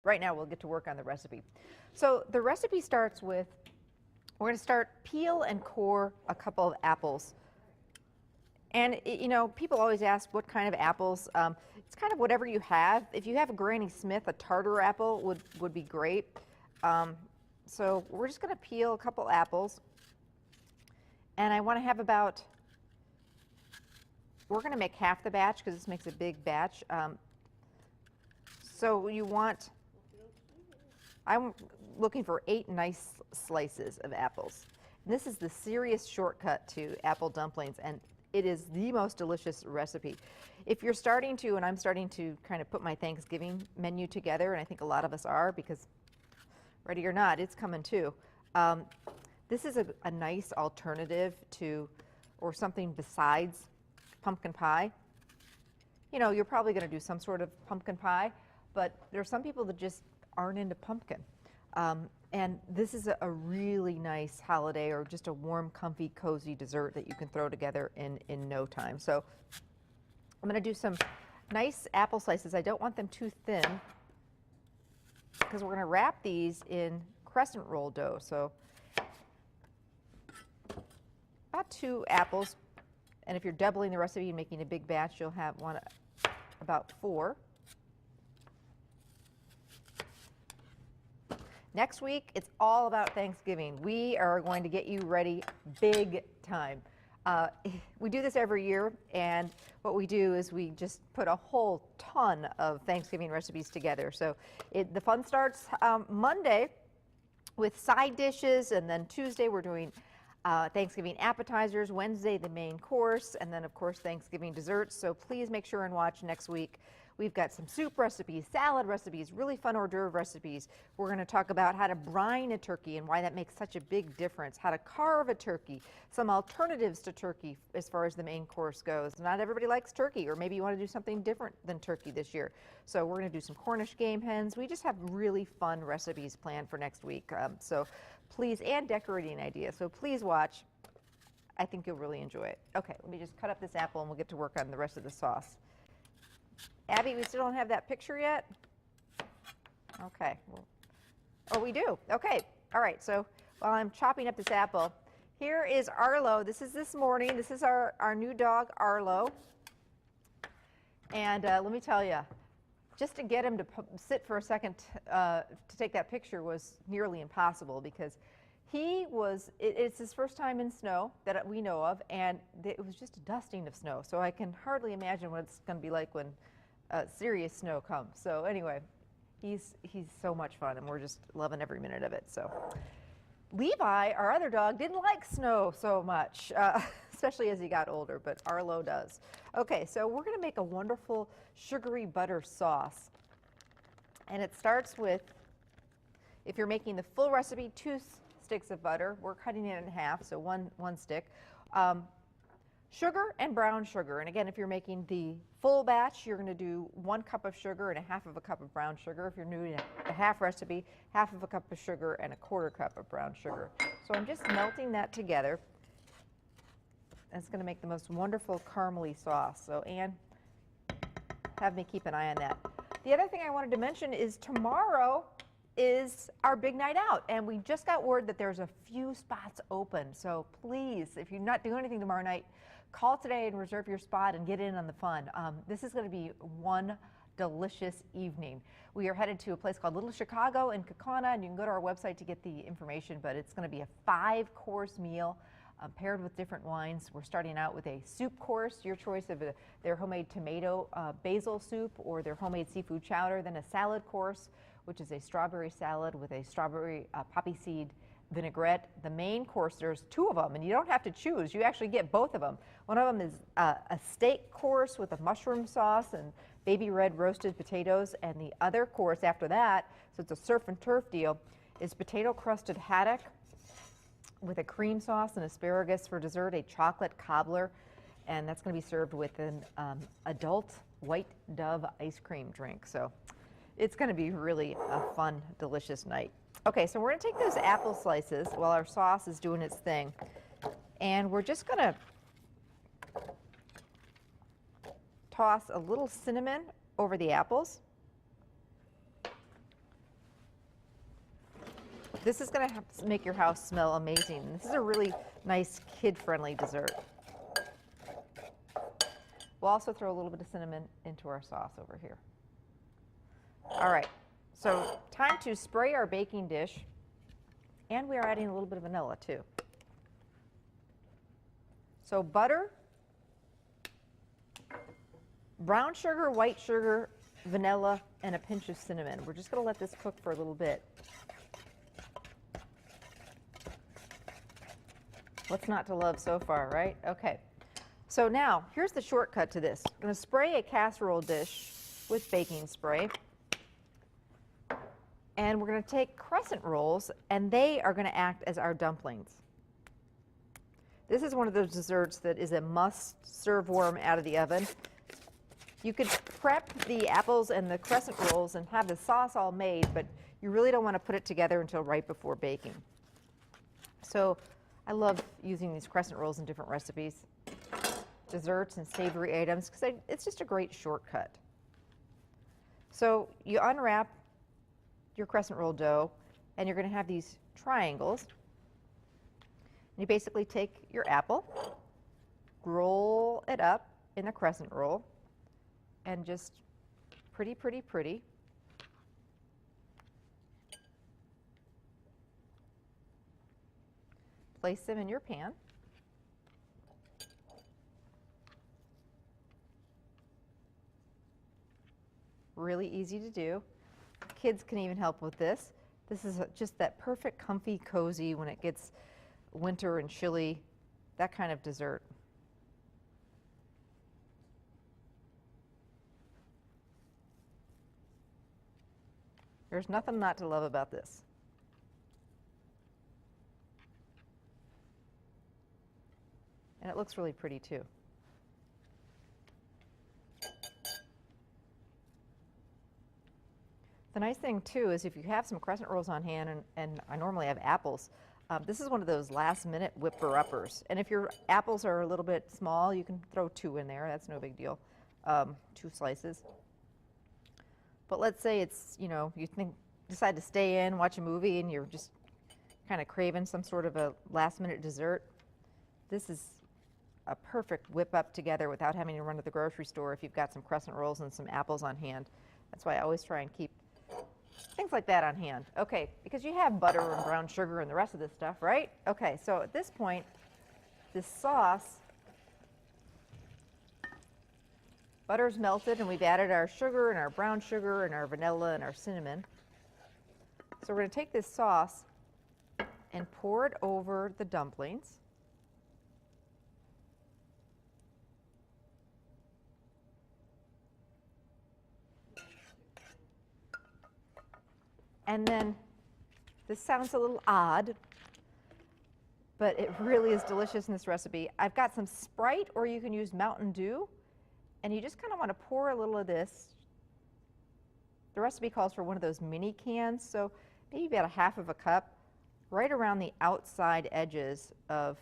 Right now we'll get to work on the recipe. So the recipe starts with, we're going to start peel and core a couple of apples. And you know, people always ask what kind of apples. It's kind of whatever you have. If you have a Granny Smith, a tartar apple would be great. So we're just going to peel a couple apples. And I want to have about, we're going to make half the batch because this makes a big batch. So you want, I'm looking for 8 nice slices of apples. And this is the serious shortcut to apple dumplings, and it is the most delicious recipe. If you're starting to, and I'm starting to kind of put my Thanksgiving menu together, and I think a lot of us are, because ready or not, it's coming too. This is a nice alternative to, or something besides pumpkin pie. You know, you're probably going to do some sort of pumpkin pie, but there are some people that just aren't into pumpkin. And this is a really nice holiday or just a warm, comfy, cozy dessert that you can throw together in no time. So I'm going to do some nice apple slices. I don't want them too thin because we're going to wrap these in crescent roll dough. So about 2 apples. And if you're doubling the recipe and making a big batch, you'll have about 4. Next week, it's all about Thanksgiving. We are going to get you ready big time. We do this every year, and what we do is we just put a whole ton of Thanksgiving recipes together. So the fun starts Monday with side dishes, and then Tuesday we're doing Thanksgiving appetizers, Wednesday the main course, and then of course Thanksgiving desserts. So please make sure and watch next week. We've got some soup recipes, salad recipes, really fun hors d'oeuvre recipes. We're going to talk about how to brine a turkey and why that makes such a big difference, how to carve a turkey, some alternatives to turkey as far as the main course goes. Not everybody likes turkey, or maybe you want to do something different than turkey this year. So we're going to do some Cornish game hens. We just have really fun recipes planned for next week. So please, and decorating ideas. So please watch. I think you'll really enjoy it. Okay, let me just cut up this apple and we'll get to work on the rest of the sauce. Abby, we still don't have that picture yet? Okay. Oh, we do. Okay. All right. So while I'm chopping up this apple, here is Arlo. This is this morning. This is our new dog, Arlo. And let me tell you, just to get him to sit for a second to take that picture was nearly impossible because it's his first time in snow that we know of, and it was just a dusting of snow. So I can hardly imagine what it's going to be like when serious snow comes. So anyway, he's so much fun, and we're just loving every minute of it. So Levi, our other dog, didn't like snow so much, especially as he got older, but Arlo does. Okay, so we're going to make a wonderful sugary butter sauce. And it starts with, if you're making the full recipe, 2 sticks of butter. We're cutting it in half, so one stick. Sugar and brown sugar. And again, if you're making the full batch, you're going to do 1 cup of sugar and 1/2 cup of brown sugar. If you're doing a half recipe, 1/2 cup of sugar and 1/4 cup of brown sugar. So I'm just melting that together. And it's going to make the most wonderful caramely sauce. So Anne, have me keep an eye on that. The other thing I wanted to mention is tomorrow is our big night out, and we just got word that there's a few spots open. So please, if you're not doing anything tomorrow night, call today and reserve your spot and get in on the fun. This is going to be one delicious evening. We are headed to a place called Little Chicago in Kaukauna, and you can go to our website to get the information, but it's going to be a 5-course meal paired with different wines. We're starting out with a soup course, your choice of their homemade tomato basil soup or their homemade seafood chowder, then a salad course, which is a strawberry salad with a strawberry poppy seed vinaigrette. The main course, there's 2 of them, and you don't have to choose. You actually get both of them. One of them is a steak course with a mushroom sauce and baby red roasted potatoes, and the other course after that, so it's a surf and turf deal, is potato crusted haddock with a cream sauce and asparagus for dessert, a chocolate cobbler, and that's going to be served with an adult white dove ice cream drink. So it's going to be really a fun, delicious night. Okay, so we're going to take those apple slices while our sauce is doing its thing, and we're just going to toss a little cinnamon over the apples. This is going to make your house smell amazing. This is a really nice kid-friendly dessert. We'll also throw a little bit of cinnamon into our sauce over here. All right, so time to spray our baking dish, and we are adding a little bit of vanilla too. So butter, brown sugar, white sugar, vanilla, and a pinch of cinnamon. We're just going to let this cook for a little bit. What's not to love so far, right? Okay. So now, here's the shortcut to this. I'm going to spray a casserole dish with baking spray. And we're going to take crescent rolls, and they are going to act as our dumplings. This is one of those desserts that is a must serve warm out of the oven. You could prep the apples and the crescent rolls and have the sauce all made, but you really don't want to put it together until right before baking. So I love using these crescent rolls in different recipes, desserts and savory items, because it's just a great shortcut. So you unwrap your crescent roll dough, and you're going to have these triangles. And you basically take your apple, roll it up in a crescent roll, and just pretty, pretty, pretty. Place them in your pan. Really easy to do. Kids can even help with this. This is just that perfect, comfy, cozy when it gets winter and chilly, that kind of dessert. There's nothing not to love about this. And it looks really pretty too. The nice thing too is if you have some crescent rolls on hand, and I normally have apples, this is one of those last minute whipper-uppers. And if your apples are a little bit small, you can throw 2 in there. That's no big deal. 2 slices. But let's say it's, you know, you decide to stay in, watch a movie, and you're just kind of craving some sort of a last minute dessert. This is a perfect whip up together without having to run to the grocery store if you've got some crescent rolls and some apples on hand. That's why I always try and keep things like that on hand. Okay, because you have butter and brown sugar and the rest of this stuff, right? Okay, so at this point, this sauce, butter's melted, and we've added our sugar and our brown sugar and our vanilla and our cinnamon. So we're going to take this sauce and pour it over the dumplings. And then, this sounds a little odd, but it really is delicious in this recipe. I've got some Sprite, or you can use Mountain Dew, and you just kind of want to pour a little of this. The recipe calls for one of those mini cans, so maybe about 1/2 cup, right around the outside edges of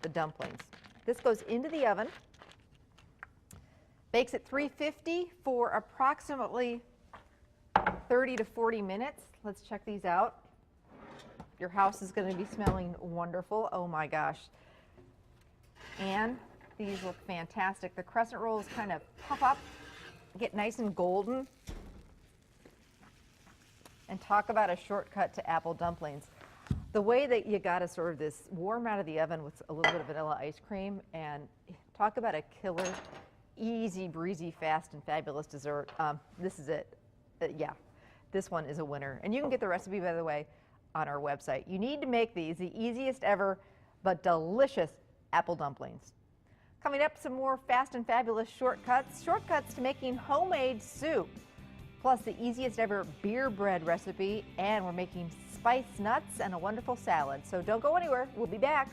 the dumplings. This goes into the oven, bakes at 350 for approximately 30 to 40 minutes. Let's check these out. Your house is going to be smelling wonderful. Oh my gosh. And these look fantastic. The crescent rolls kind of puff up, get nice and golden. And talk about a shortcut to apple dumplings. The way that you got to serve this warm out of the oven with a little bit of vanilla ice cream, and talk about a killer, easy breezy, fast and fabulous dessert. This is it. Yeah, this one is a winner. And you can get the recipe, by the way, on our website. You need to make these, the easiest ever but delicious apple dumplings. Coming up, some more fast and fabulous shortcuts to making homemade soup, plus the easiest ever beer bread recipe, and we're making spiced nuts and a wonderful salad. So don't go anywhere. We'll be back.